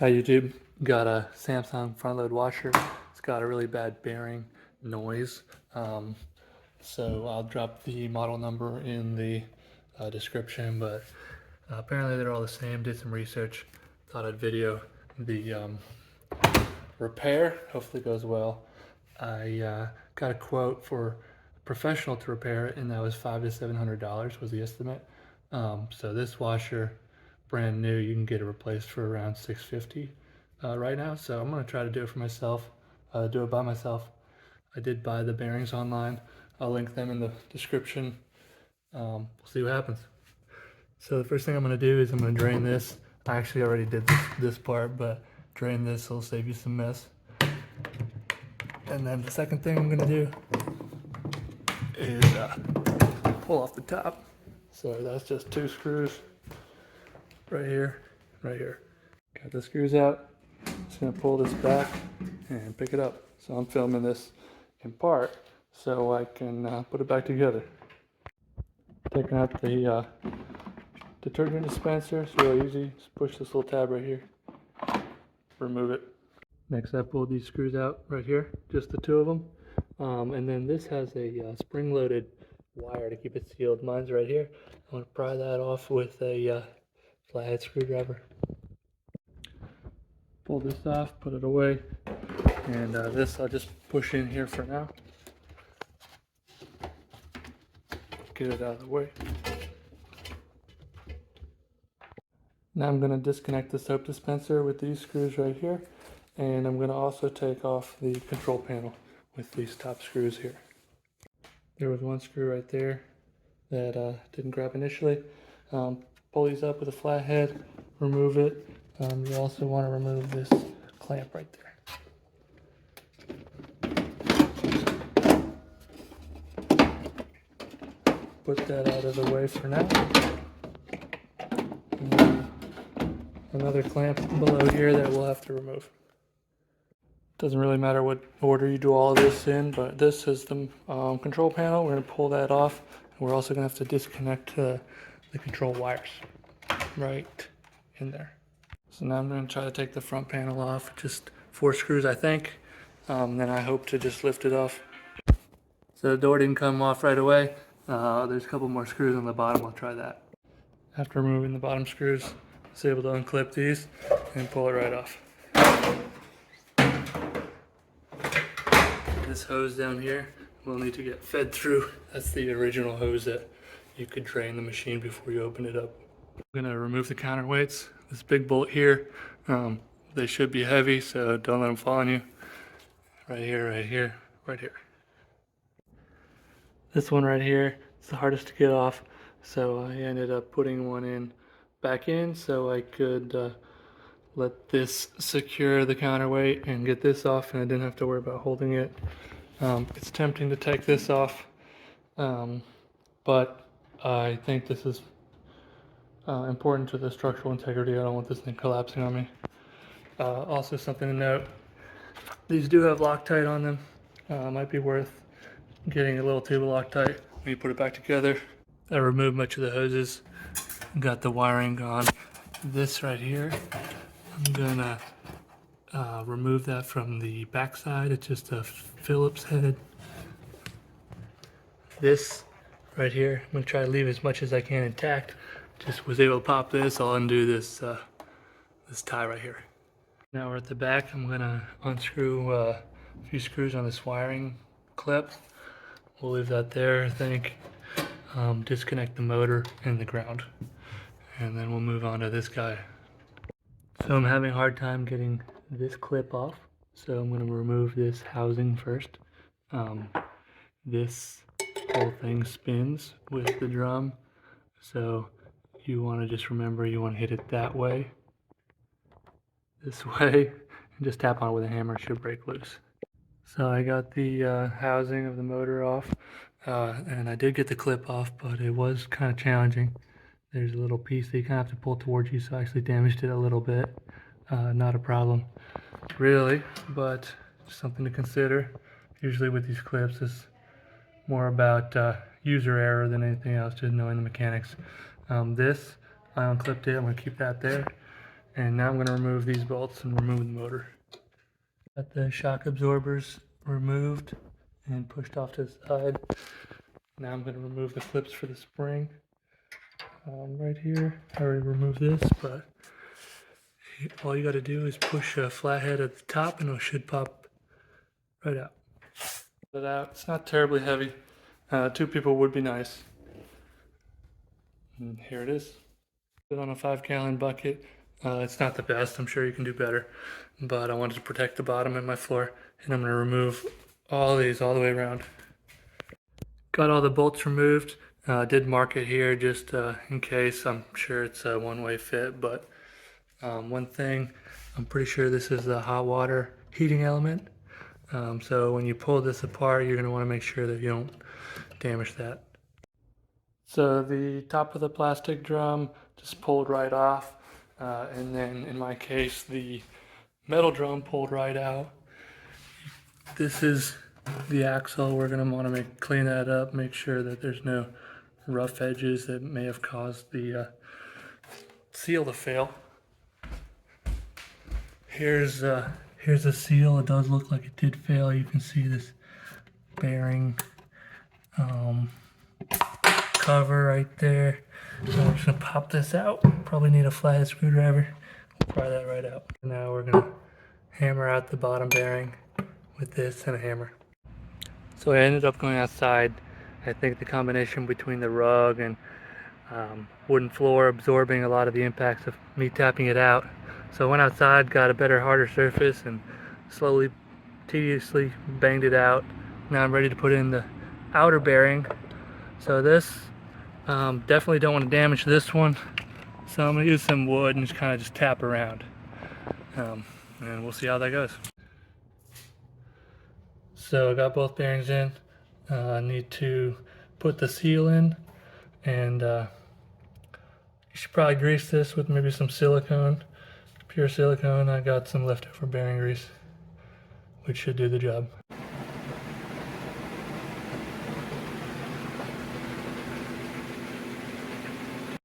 Hi YouTube, got a Samsung front load washer. It's got a really bad bearing noise. So I'll drop the model number in the description, but apparently they're all the same. Did some research, thought I'd video the repair. Hopefully it goes well. I got a quote for a professional to repair it, and that was $500 to $700 was the estimate. So this washer, brand new, you can get it replaced for around $650 right now. So I'm gonna try to do it for myself, do it by myself. I did buy the bearings online. I'll link them in the description. We'll see what happens. So the first thing I'm gonna do is I'm gonna drain this. I actually already did this part, but drain this, will save you some mess. And then the second thing I'm gonna do is pull off the top. So that's just 2 screws right here, right here. Got the screws out. Just gonna pull this back and pick it up. So I'm filming this in part so I can put it back together. Taking out the detergent dispenser. It's really easy. Just push this little tab right here. Remove it. Next I pulled these screws out right here, just the 2 of them. And then this has a spring-loaded wire to keep it sealed. Mine's right here. I'm going to pry that off with a flathead screwdriver. Pull this off, put it away, and this I'll just push in here for now. Get it out of the way. Now I'm going to disconnect the soap dispenser with these screws right here, and I'm going to also take off the control panel with these top screws here. There was one screw right there that didn't grab initially. Pull these up with a flathead, remove it. You also want to remove this clamp right there. Put that out of the way for now. Another clamp below here that we'll have to remove. Doesn't really matter what order you do all of this in, but this is the control panel. We're going to pull that off. We're also going to have to disconnect the control wires right in there. So now I'm going to try to take the front panel off, just 4 screws I think. Then I hope to just lift it off. So the door didn't come off right away. There's a couple more screws on the bottom. I'll try that. After removing the bottom screws, I was able to unclip these and pull it right off. This hose down here will need to get fed through. That's the original hose that you could drain the machine before you open it up. I'm gonna remove the counterweights. This big bolt here, they should be heavy, so don't let them fall on you. Right here, right here, right here. This one right here is the hardest to get off, so I ended up putting one back in so I could let this secure the counterweight and get this off, and I didn't have to worry about holding it. It's tempting to take this off, but I think this is important to the structural integrity. I don't want this thing collapsing on me. Also something to note, these do have Loctite on them. Might be worth getting a little tube of Loctite when you put it back together. I removed much of the hoses, got the wiring on this right here. I'm gonna remove that from the back side. It's just a Phillips head. This right here, I'm gonna try to leave as much as I can intact. Just was able to pop this. I'll undo this this tie right here. Now we're at the back. I'm gonna unscrew a few screws on this wiring clip. We'll leave that there, I think. Disconnect the motor and the ground, and then we'll move on to this guy. So I'm having a hard time getting this clip off, so I'm going to remove this housing first. This whole thing spins with the drum, so you want to just remember you want to hit it that way, this way, and just tap on it with a hammer. It should break loose. So I got the housing of the motor off, and I did get the clip off, but it was kind of challenging. There's a little piece that you kind of have to pull towards you, so I actually damaged it a little bit. Not a problem, really, but something to consider. Usually with these clips, it's more about user error than anything else, just knowing the mechanics. This, I unclipped it. I'm going to keep that there. And now I'm going to remove these bolts and remove the motor. Got the shock absorbers removed and pushed off to the side. Now I'm going to remove the clips for the spring. Right here, I already removed this, but all you got to do is push a flathead at the top and it should pop right out. Put it out. It's not terribly heavy. 2 people would be nice. And here it is. Put it on a 5-gallon bucket. It's not the best. I'm sure you can do better, but I wanted to protect the bottom and my floor, and I'm going to remove all these all the way around. Got all the bolts removed. Did mark it here just in case. I'm sure it's a one-way fit, but one thing, I'm pretty sure this is the hot water heating element. So when you pull this apart, you're going to want to make sure that you don't damage that. So the top of the plastic drum just pulled right off, and then in my case the metal drum pulled right out. This is the axle. We're going to want to clean that up, make sure that there's no rough edges that may have caused the seal to fail. Here's the seal. It does look like it did fail. You can see this bearing cover right there. So I'm just gonna pop this out. Probably need a flathead screwdriver. We'll pry that right out. Now we're gonna hammer out the bottom bearing with this and a hammer. So I ended up going outside. I think the combination between the rug and wooden floor absorbing a lot of the impacts of me tapping it out. So I went outside, got a better, harder surface, and slowly, tediously banged it out. Now I'm ready to put in the outer bearing. So this, definitely don't want to damage this one. So I'm going to use some wood and just kind of just tap around. And we'll see how that goes. So I got both bearings in. I need to put the seal in, and you should probably grease this with maybe some silicone, pure silicone. I got some leftover bearing grease, which should do the job.